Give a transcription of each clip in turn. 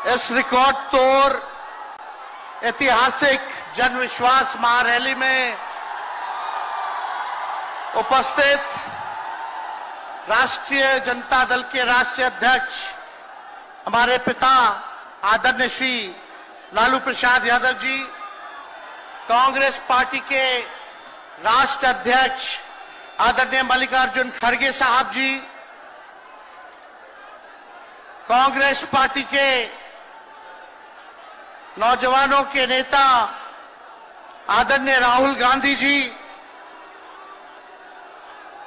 इस रिकॉर्ड तोड़ ऐतिहासिक जन विश्वास महारैली में उपस्थित राष्ट्रीय जनता दल के राष्ट्रीय अध्यक्ष हमारे पिता आदरणीय श्री लालू प्रसाद यादव जी, कांग्रेस पार्टी के राष्ट्रीय अध्यक्ष आदरणीय मल्लिकार्जुन खड़गे साहब जी, कांग्रेस पार्टी के नौजवानों के नेता आदरणीय राहुल गांधी जी,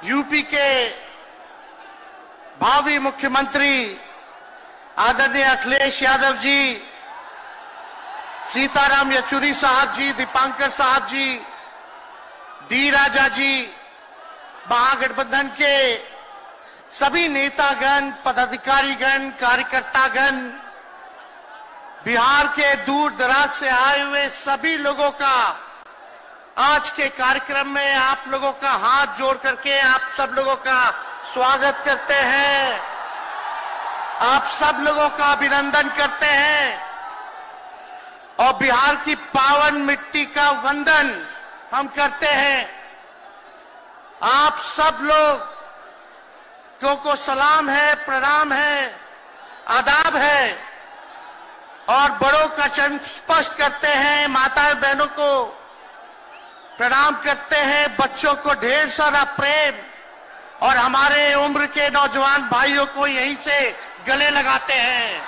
यूपी के भावी मुख्यमंत्री आदरणीय अखिलेश यादव जी, सीताराम येचुरी साहब जी, दीपांकर साहब जी, डी राजा जी, महागठबंधन के सभी नेतागण, पदाधिकारीगण, कार्यकर्तागण, बिहार के दूर दराज से आए हुए सभी लोगों का आज के कार्यक्रम में आप लोगों का हाथ जोड़ करके आप सब लोगों का स्वागत करते हैं, आप सब लोगों का अभिनंदन करते हैं और बिहार की पावन मिट्टी का वंदन हम करते हैं। आप सब लोग को सलाम है, प्रणाम है, आदाब है और बड़ों का चरण स्पष्ट करते हैं, माताएं बहनों को प्रणाम करते हैं, बच्चों को ढेर सारा प्रेम और हमारे उम्र के नौजवान भाइयों को यहीं से गले लगाते हैं।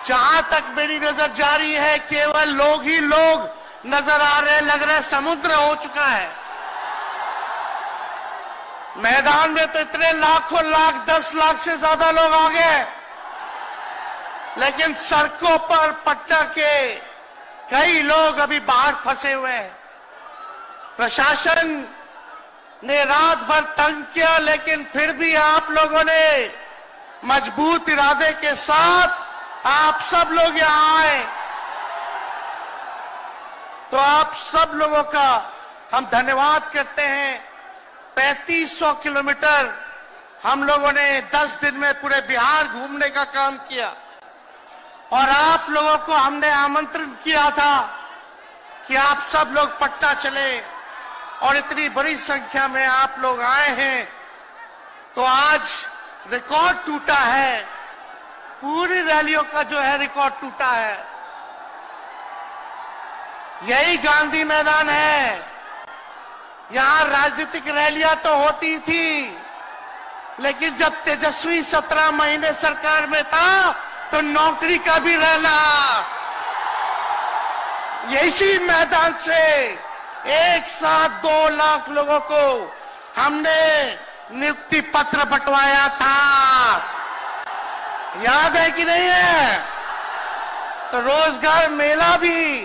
जहां तक मेरी नजर जा रही है केवल लोग ही लोग नजर आ रहे, लग रहा है समुद्र हो चुका है। मैदान में तो इतने लाखों लाख, 10 लाख से ज्यादा लोग आ गए, लेकिन सड़कों पर पटना के कई लोग अभी बाहर फंसे हुए हैं। प्रशासन ने रात भर तंग किया, लेकिन फिर भी आप लोगों ने मजबूत इरादे के साथ आप सब लोग यहां आए, तो आप सब लोगों का हम धन्यवाद करते हैं। 3500 किलोमीटर हम लोगों ने 10 दिन में पूरे बिहार घूमने का काम किया और आप लोगों को हमने आमंत्रण किया था कि आप सब लोग पटना चले और इतनी बड़ी संख्या में आप लोग आए हैं, तो आज रिकॉर्ड टूटा है, पूरी रैलियों का जो है रिकॉर्ड टूटा है। यही गांधी मैदान है, यहां राजनीतिक रैलियां तो होती थी, लेकिन जब तेजस्वी 17 महीने सरकार में था तो नौकरी का भी रैला यही मैदान से एक साथ 2 लाख लोगों को हमने नियुक्ति पत्र बंटवाया था, याद है कि नहीं है? तो रोजगार मेला भी,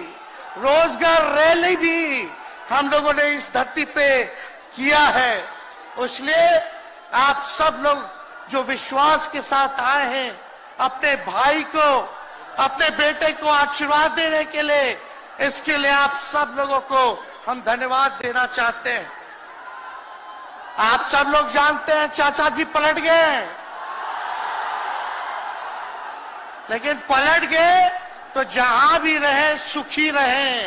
रोजगार रैली भी हम लोगों ने इस धरती पे किया है। इसलिए आप सब लोग जो विश्वास के साथ आए हैं अपने भाई को, अपने बेटे को आशीर्वाद देने के लिए, इसके लिए आप सब लोगों को हम धन्यवाद देना चाहते हैं। आप सब लोग जानते हैं चाचा जी पलट गए, लेकिन पलट गए तो जहां भी रहे सुखी रहे।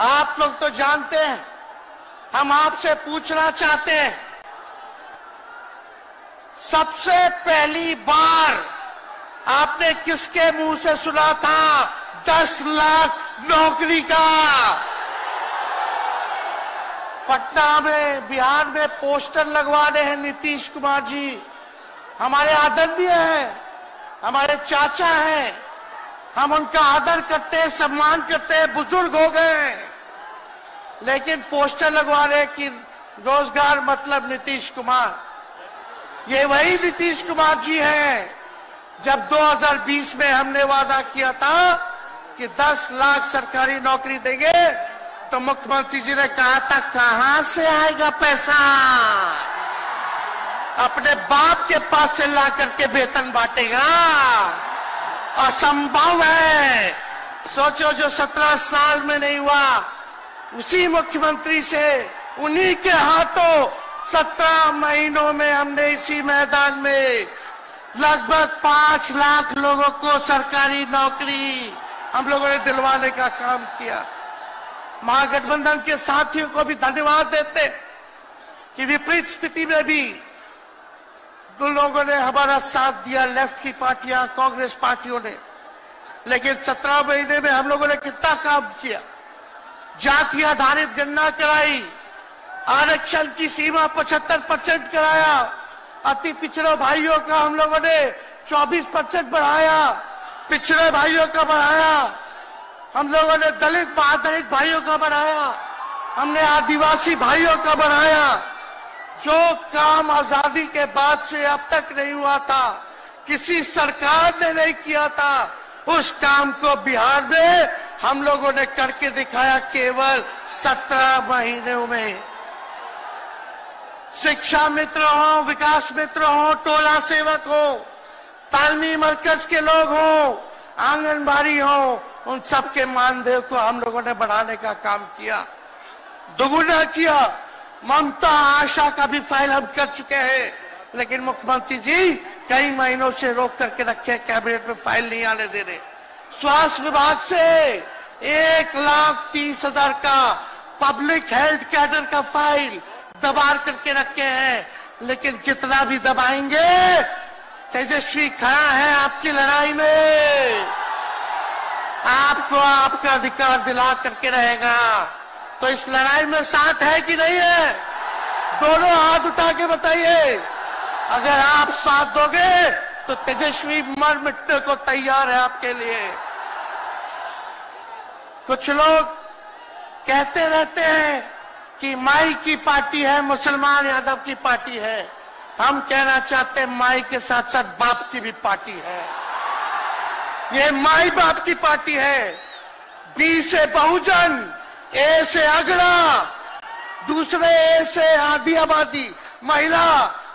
आप लोग तो जानते हैं, हम आपसे पूछना चाहते हैं, सबसे पहली बार आपने किसके मुंह से सुना था 10 लाख नौकरी का? पटना में, बिहार में पोस्टर लगवाने हैं नीतीश कुमार जी, हमारे आदरणीय हैं, हमारे चाचा हैं, हम उनका आदर करते हैं, सम्मान करते हैं, बुजुर्ग हो गए, लेकिन पोस्टर लगवा रहे कि रोजगार मतलब नीतीश कुमार। ये वही नीतीश कुमार जी हैं जब 2020 में हमने वादा किया था कि 10 लाख सरकारी नौकरी देंगे, तो मुख्यमंत्री जी ने कहा था कहां से आएगा पैसा, अपने बाप के पास से ला करके वेतन बांटेगा, असंभव है। सोचो, जो 17 साल में नहीं हुआ, उसी मुख्यमंत्री से, उन्हीं के हाथों 17 महीनों में हमने इसी मैदान में लगभग 5 लाख लोगों को सरकारी नौकरी हम लोगों ने दिलवाने का काम किया। महागठबंधन के साथियों को भी धन्यवाद देते कि विपरीत स्थिति में भी उन लोगों ने हमारा साथ दिया, लेफ्ट की पार्टियां, कांग्रेस पार्टियों ने। लेकिन 17 महीने में हम लोगों ने कितना काम किया। जाति आधारित गणना कराई, आरक्षण की सीमा 75% कराया, अति पिछड़े भाइयों का हम लोगों ने 24% बढ़ाया, पिछड़े भाइयों का बढ़ाया, हम लोगों ने दलित महादलित भाइयों का बढ़ाया, हमने आदिवासी भाइयों का बढ़ाया। जो काम आजादी के बाद से अब तक नहीं हुआ था, किसी सरकार ने नहीं किया था, उस काम को बिहार में हम लोगों ने करके दिखाया केवल 17 महीनों में। शिक्षा मित्र हो, विकास मित्र हो, टोला सेवक हो, तालमी मरकज के लोग हो, आंगनबाड़ी हो, उन सबके मानदेय को हम लोगों ने बढ़ाने का काम किया, दोगुना किया। ममता आशा का भी फाइल हम कर चुके हैं, लेकिन मुख्यमंत्री जी कई महीनों से रोक करके रखे, कैबिनेट में फाइल नहीं आने दे रहे। स्वास्थ्य विभाग से 1,30,000 का पब्लिक हेल्थ कैडर का फाइल दबा करके रखे हैं, लेकिन कितना भी दबाएंगे, तेजस्वी खड़ा है आपकी लड़ाई में, आपको आपका अधिकार दिला करके रहेगा। तो इस लड़ाई में साथ है कि नहीं है? दोनों हाथ उठा के बताइए। अगर आप साथ दोगे तो तेजस्वी मर मिटने को तैयार है आपके लिए। कुछ लोग कहते रहते हैं कि माई की पार्टी है, मुसलमान यादव की पार्टी है। हम कहना चाहते हैं माई के साथ साथ बाप की भी पार्टी है। ये माई बाप की पार्टी है। बी से बहुजन, ए से अगड़ा, दूसरे ए से आधी आबादी महिला,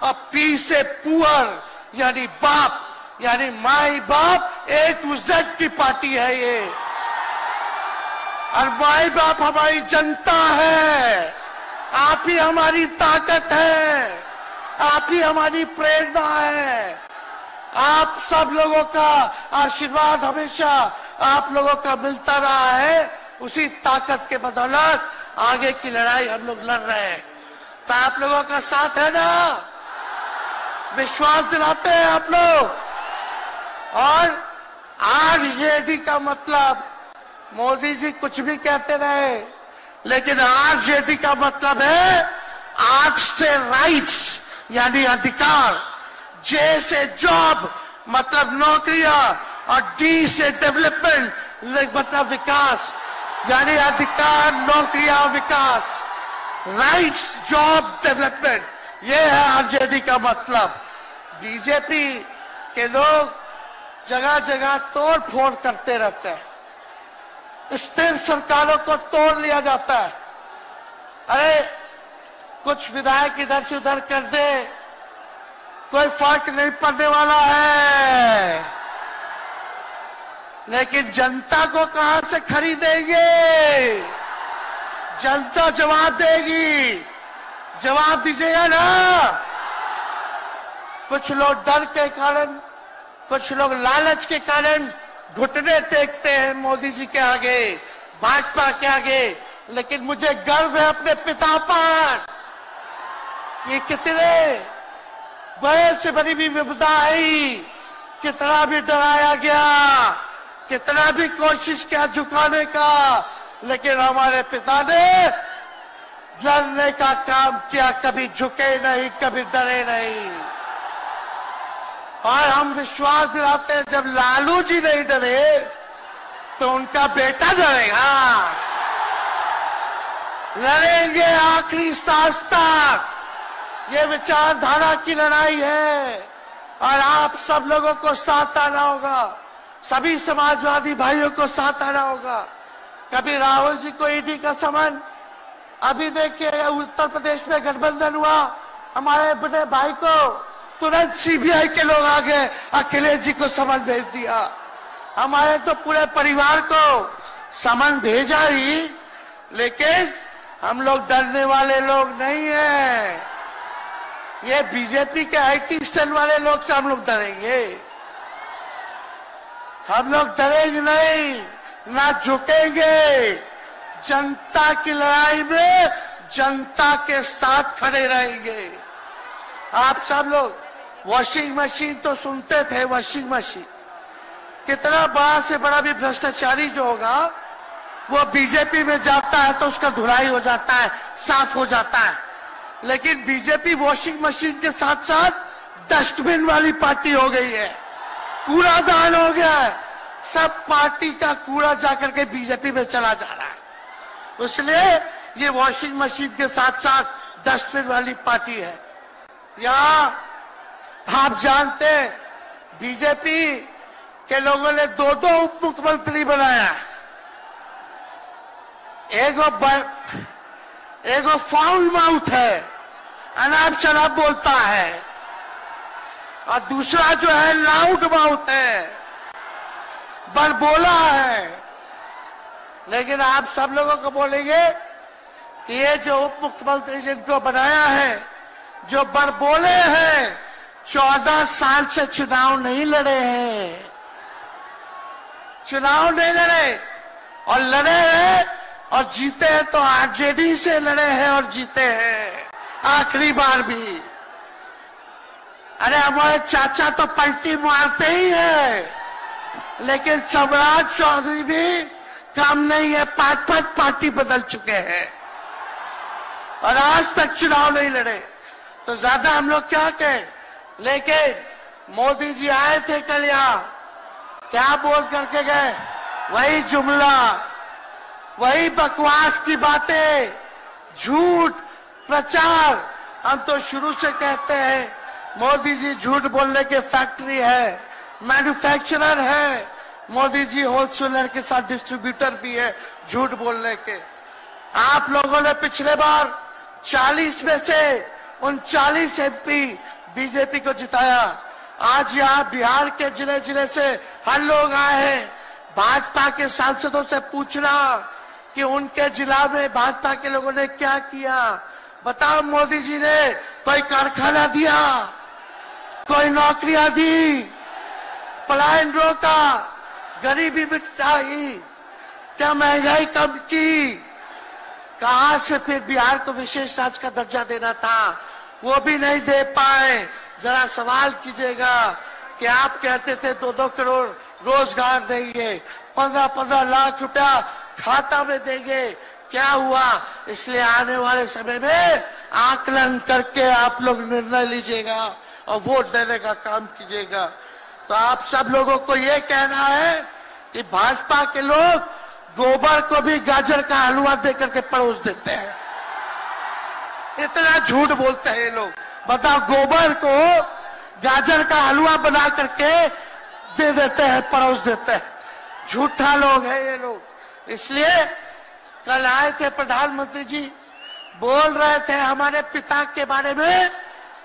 और पी से पुअर यानी बाप, यानी माई बाप, ए टू जेड की पार्टी है ये। और माई बाप हमारी जनता है, आप ही हमारी ताकत है, आप ही हमारी प्रेरणा है। आप सब लोगों का आशीर्वाद हमेशा आप लोगों का मिलता रहा है, उसी ताकत के बदौलत आगे की लड़ाई हम लोग लड़ रहे हैं। तो आप लोगों का साथ है ना? विश्वास दिलाते हैं आप लोग। और आरजेडी का मतलब, मोदी जी कुछ भी कहते रहे, लेकिन आरजेडी का मतलब है आर से राइट्स यानी अधिकार, जे से जॉब मतलब नौकरियां, और डी से डेवलपमेंट मतलब विकास, यानी अधिकार, नौकरियां, विकास, राइट्स, जॉब, डेवलपमेंट, ये है आरजेडी का मतलब। बीजेपी के लोग जगह जगह तोड़ फोड़ करते रहते हैं, स्थिर सरकारों को तोड़ लिया जाता है। अरे कुछ विधायक इधर से उधर कर दे, कोई फर्क नहीं पड़ने वाला है, लेकिन जनता को कहां से खरीदेंगे? जनता जवाब देगी, जवाब दीजिएगा ना। कुछ लोग डर के कारण, कुछ लोग लालच के कारण घुटने टेकते हैं मोदी जी के आगे, भाजपा के आगे, लेकिन मुझे गर्व है अपने पिता पर। ये कितने बड़े से बड़ी भी विपदा आई, कितना भी डराया गया, कितना भी कोशिश किया झुकाने का, लेकिन हमारे पिता ने लड़ने का काम किया, कभी झुके नहीं, कभी डरे नहीं। और हम विश्वास दिलाते हैं, जब लालू जी नहीं डरे तो उनका बेटा डरेगा। लड़ेंगे आखिरी सांस तक, ये विचारधारा की लड़ाई है, और आप सब लोगों को साथ आना होगा, सभी समाजवादी भाइयों को साथ आना होगा। कभी राहुल जी को ईडी का समन, अभी देखिए उत्तर प्रदेश में गठबंधन हुआ, हमारे बड़े भाई को तुरंत सीबीआई के लोग आ गए, अखिलेश जी को समन भेज दिया। हमारे तो पूरे परिवार को समन भेजा ही, लेकिन हम लोग डरने वाले लोग नहीं हैं। ये बीजेपी के आईटी सेल वाले लोग से हम लोग डरेंगे? हम लोग डरेंगे नहीं, ना झुकेंगे। जनता की लड़ाई में जनता के साथ खड़े रहेंगे। आप सब लोग वॉशिंग मशीन तो सुनते थे, वॉशिंग मशीन कितना बड़ा से बड़ा भी भ्रष्टाचारी जो होगा वो बीजेपी में जाता है तो उसका धुलाई हो जाता है, साफ हो जाता है। लेकिन बीजेपी वॉशिंग मशीन के साथ साथ डस्टबिन वाली पार्टी हो गई है, कूड़ादान हो गया है। सब पार्टी का कूड़ा जाकर के बीजेपी में चला जा रहा है। इसलिए ये वॉशिंग मशीन के साथ साथ डस्टबिन वाली पार्टी है। यहां आप जानते हैं बीजेपी के लोगों ने दो उप मुख्यमंत्री बनाया। एगो फाउल माउथ है, अनाप शराब बोलता है, और दूसरा जो है लाउड माउथ है, बड़बोला है। लेकिन आप सब लोगों को बोलेंगे कि ये जो उप मुख्यमंत्री जिनको बनाया है, जो बड़बोले हैं, 14 साल से चुनाव नहीं लड़े हैं, चुनाव नहीं लड़े, और लड़े हैं और जीते हैं तो आरजेडी से लड़े हैं और जीते हैं आखिरी बार भी। अरे हमारे चाचा तो पलटी मारते ही है, लेकिन सम्राट चौधरी भी काम नहीं है, 5 पार्टी बदल चुके हैं और आज तक चुनाव नहीं लड़े। तो ज्यादा हम लोग क्या कहें। लेकिन मोदी जी आए थे कल यहां, क्या बोल करके गए? वही जुमला, वही बकवास की बातें, झूठ प्रचार। हम तो शुरू से कहते हैं मोदी जी झूठ बोलने के फैक्ट्री है, मैन्युफैक्चरर है। मोदी जी होलसेलर के साथ डिस्ट्रीब्यूटर भी है झूठ बोलने के। आप लोगों ने पिछले बार 40 में से 39 एमपी बीजेपी को जिताया। आज यहाँ बिहार के जिले जिले से हर लोग आए हैं भाजपा के सांसदों से पूछना कि उनके जिला में भाजपा के लोगों ने क्या किया। बताओ, मोदी जी ने कोई कारखाना दिया, कोई नौकरियां दी, पलायन रोका, गरीबी मिटाई, क्या महंगाई कम की? कहां से फिर बिहार को विशेष राज्य का दर्जा देना था, वो भी नहीं दे पाए। जरा सवाल कीजिएगा कि आप कहते थे 2-2 करोड़ रोजगार देंगे, 15-15 लाख रुपया खाता में देंगे, क्या हुआ? इसलिए आने वाले समय में आकलन करके आप लोग निर्णय लीजिएगा और वोट देने का काम कीजिएगा। तो आप सब लोगों को ये कहना है कि भाजपा के लोग गोबर को भी गाजर का हलवा देकर के परोस देते हैं। इतना झूठ बोलते हैं ये लोग। बताओ, गोबर को गाजर का हलवा बना करके दे देते हैं, परोस देते हैं। झूठा लोग हैं ये लोग। इसलिए कल आए थे प्रधानमंत्री जी, बोल रहे थे हमारे पिता के बारे में।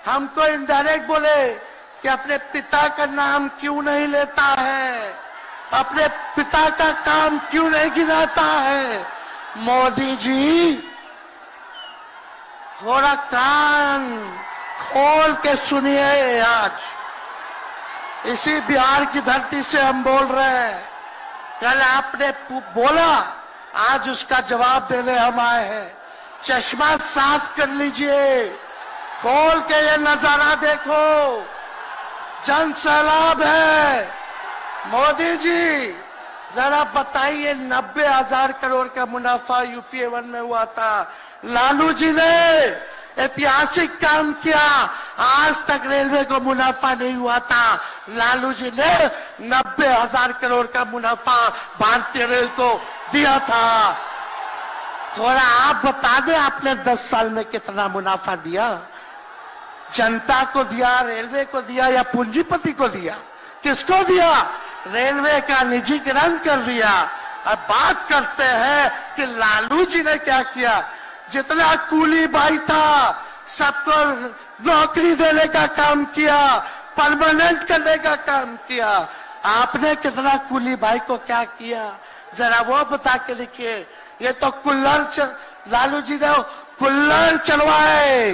हमको इनडायरेक्ट बोले कि अपने पिता का नाम क्यों नहीं लेता है, अपने पिता का काम क्यों नहीं गिनाता है। मोदी जी, थोड़ा कान खोल के सुनिए। आज इसी बिहार की धरती से हम बोल रहे हैं। कल आपने बोला, आज उसका जवाब देने हम आए हैं। चश्मा साफ कर लीजिए, खोल के ये नजारा देखो, जन सैलाब है। मोदी जी, जरा बताइए, 90,000 करोड़ का मुनाफा यूपीए 1 में हुआ था। लालू जी ने ऐतिहासिक काम किया, आज तक रेलवे को मुनाफा नहीं हुआ था। लालू जी ने 90,000 करोड़ का मुनाफा भारतीय रेल को दिया था। थोड़ा आप बता दें, आपने 10 साल में कितना मुनाफा दिया? जनता को दिया, रेलवे को दिया, या पूंजीपति को दिया? किसको दिया? रेलवे का निजीकरण कर दिया। अब बात करते हैं कि लालू जी ने क्या किया। जितना कूली भाई था सबको नौकरी देने का काम किया, परमानेंट करने का काम किया। आपने कितना कूली भाई को क्या किया, जरा वो बता के देखिए। ये तो लालू जी ने कुल्लड़ चलवाए,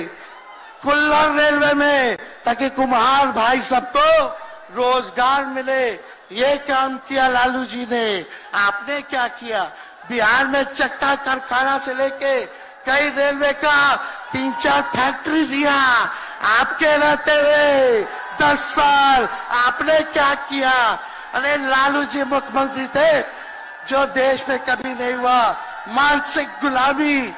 कुल्लर रेलवे में, ताकि कुम्हार भाई सबको रोजगार मिले। ये काम किया लालू जी ने। आपने क्या किया? बिहार में चक्का कारखाना से लेके कई रेलवे का 3-4 फैक्ट्री दिया। आपके रहते हुए 10 साल आपने क्या किया? अरे लालू जी मुख्यमंत्री थे जो देश में कभी नहीं हुआ। मानसिक गुलामी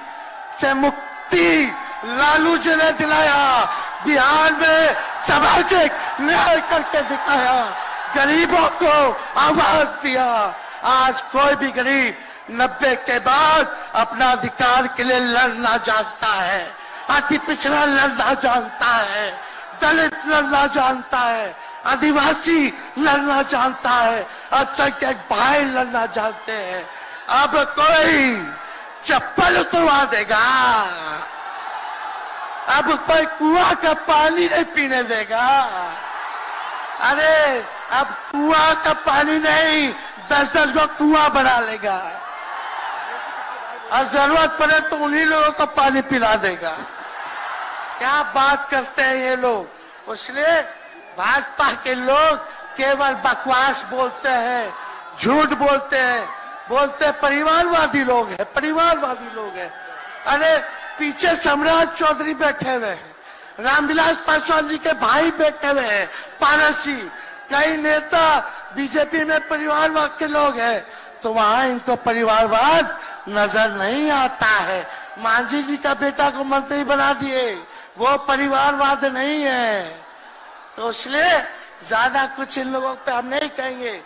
से मुक्ति लालू जी ने दिलाया। बिहार में सामाजिक न्याय करके दिखाया। गरीबों को आवाज दिया। आज कोई भी गरीब 90 के बाद अपना अधिकार के लिए लड़ना जानता है। अति पिछड़ा लड़ना जानता है, दलित लड़ना जानता है, आदिवासी लड़ना जानता है, अल्पसंख्यक भाई लड़ना जानते हैं। अब कोई चप्पल उतरवा देगा, अब कोई कुआं का पानी नहीं पीने देगा। अरे अब कुआं का पानी नहीं, 10-10 को कुआं बना लेगा और जरूरत पड़े तो उन्हीं लोगों को पानी पिला देगा। क्या बात करते हैं ये लोग। इसलिए भाजपा के लोग केवल बकवास बोलते हैं, झूठ बोलते हैं, बोलते परिवारवादी लोग हैं, परिवारवादी लोग हैं। अरे पीछे सम्राट चौधरी बैठे हुए हैं, रामविलास पासवान जी के भाई बैठे हुए हैं, पारस जी, कई नेता बीजेपी में परिवारवाद के लोग हैं, तो वहां इनको परिवारवाद नजर नहीं आता है। मांझी जी का बेटा को मंत्री बना दिए, वो परिवारवाद नहीं है। तो इसलिए ज्यादा कुछ इन लोगों पे हम नहीं कहेंगे।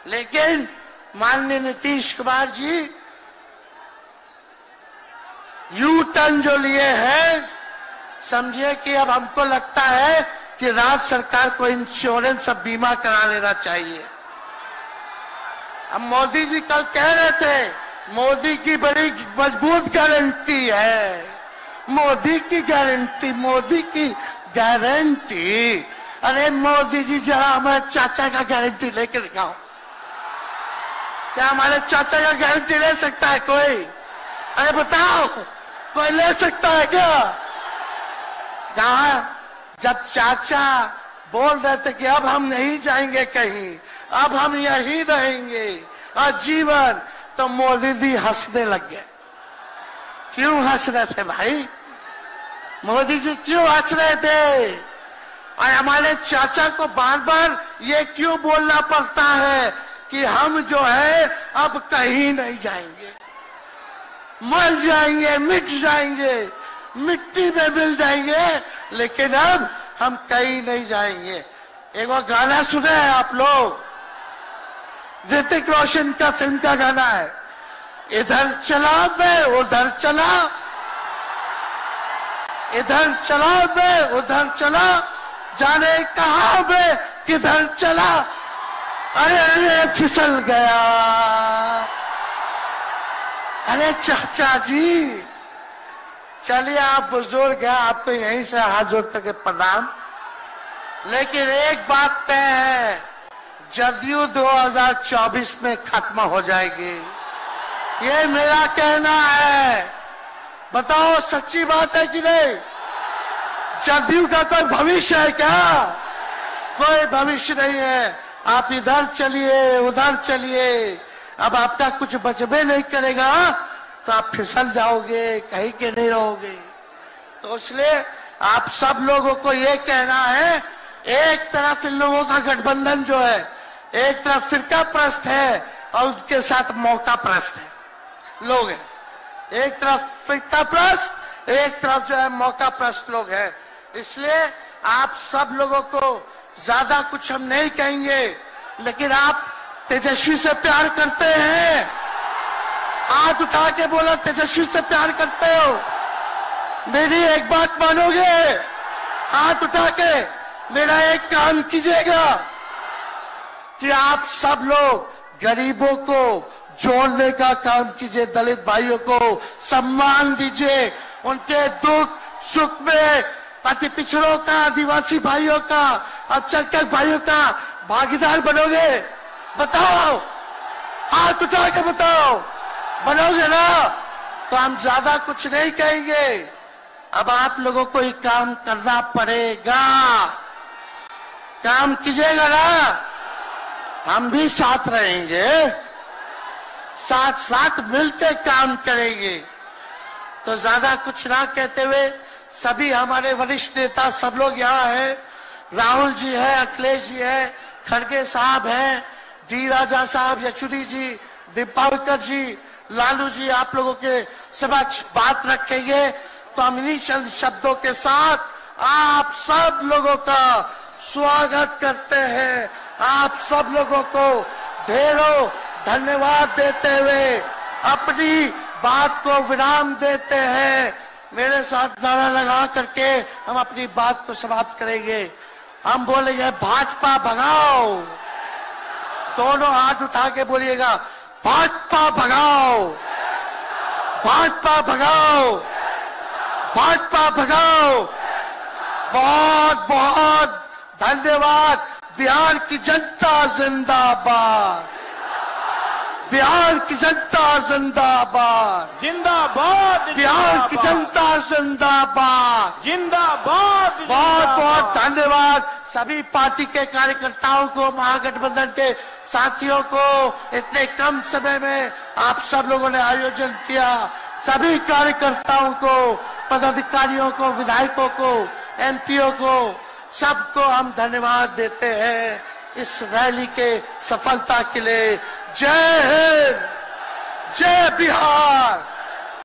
लेकिन माननीय नीतीश कुमार जी यू टर्न जो लिए हैं, समझिए कि अब हमको लगता है कि राज्य सरकार को इंश्योरेंस और बीमा करा लेना चाहिए। अब मोदी जी कल कह रहे थे मोदी की बड़ी मजबूत गारंटी है, मोदी की गारंटी, मोदी की गारंटी। अरे मोदी जी जरा हमारे चाचा का गारंटी लेके दिखाओ। क्या हमारे चाचा का गारंटी ले सकता है कोई? अरे बताओ, कोई ले सकता है क्या? कहा जब चाचा बोल रहे थे कि अब हम नहीं जाएंगे कहीं, अब हम यहीं रहेंगे आजीवन, तो मोदी जी हंसने लग गए। क्यों हंस रहे थे भाई? मोदी जी क्यों हंस रहे थे? और हमारे चाचा को बार बार ये क्यों बोलना पड़ता है कि हम जो है अब कहीं नहीं जाएंगे, मर जाएंगे, मिट जाएंगे, मिट्टी में मिल जाएंगे, लेकिन अब हम कहीं नहीं जाएंगे। एक वो गाना सुने हैं आप लोग, ऋतिक रोशन का फिल्म का गाना है, इधर चला मैं उधर चला, इधर चला मैं उधर चला, जाने कहां मैं किधर चला, अरे अरे फिसल गया। अरे चाचा जी, चलिए आप बुजुर्ग हैं, आपको यहीं से हाथ जोड़ करके प्रणाम। लेकिन एक बात तय है, जदयू 2024 में खत्म हो जाएगी, ये मेरा कहना है। बताओ सच्ची बात है कि नहीं? जदयू का कोई भविष्य है क्या? कोई भविष्य नहीं है। आप इधर चलिए उधर चलिए, अब आपका कुछ बचबे नहीं करेगा तो आप फिसल जाओगे, कहीं के नहीं रहोगे। तो इसलिए आप सब लोगों को ये कहना है, एक तरफ इन लोगों का गठबंधन जो है, एक तरफ फिरका प्रस्त है और उनके साथ मौका प्रस्त है लोग हैं। एक तरफ फिरका प्रस्त, एक तरफ जो है मौका प्रस्त लोग हैं। इसलिए आप सब लोगों को ज्यादा कुछ हम नहीं कहेंगे, लेकिन आप तेजस्वी से प्यार करते हैं? हाथ उठा के बोलो, तेजस्वी से प्यार करते हो? मेरी एक बात मानोगे? हाथ उठा के मेरा एक काम कीजिएगा कि आप सब लोग गरीबों को जोड़ने का काम कीजिए, दलित भाइयों को सम्मान दीजिए, उनके दुख सुख में अति पिछड़ों का, आदिवासी भाइयों का, अल्पसंख्यक भाइयों का भागीदार बनोगे? बताओ, हाथ उठा के बताओ, बनोगे ना? तो हम ज्यादा कुछ नहीं कहेंगे, अब आप लोगों को ही काम करना पड़ेगा। काम कीजिएगा ना, हम भी साथ रहेंगे, साथ साथ मिलकर काम करेंगे। तो ज्यादा कुछ ना कहते हुए सभी हमारे वरिष्ठ नेता सब लोग यहाँ हैं। राहुल जी है, अखिलेश जी है, खड़गे साहब हैं, डी राजा साहब, येचुरी जी, दीपावकर जी, लालू जी आप लोगों के समक्ष बात रखेंगे। तो हम इन्हीं चंद शब्दों के साथ आप सब लोगों का स्वागत करते हैं। आप सब लोगों को ढेरों धन्यवाद देते हुए अपनी बात को विराम देते हैं। मेरे साथ नारा लगा करके हम अपनी बात को समाप्त करेंगे। हम बोलेंगे भाजपा भगाओ, दोनों हाथ उठा के बोलिएगा भाजपा भगाओ, भाजपा भगाओ, भाजपा भगाओ। बहुत बहुत धन्यवाद। बिहार की जनता जिंदाबाद, बिहार की जनता जिंदाबाद, जिंदाबाद, बिहार की जनता जिंदाबाद, जिंदाबाद। बहुत बहुत धन्यवाद सभी पार्टी के कार्यकर्ताओं को, महागठबंधन के साथियों को। इतने कम समय में आप सब लोगों ने आयोजन किया। सभी कार्यकर्ताओं को, पदाधिकारियों को, विधायकों को, एमपीओ को, सबको हम धन्यवाद देते हैं इस रैली के सफलता के लिए। जय हिंद, जय बिहार।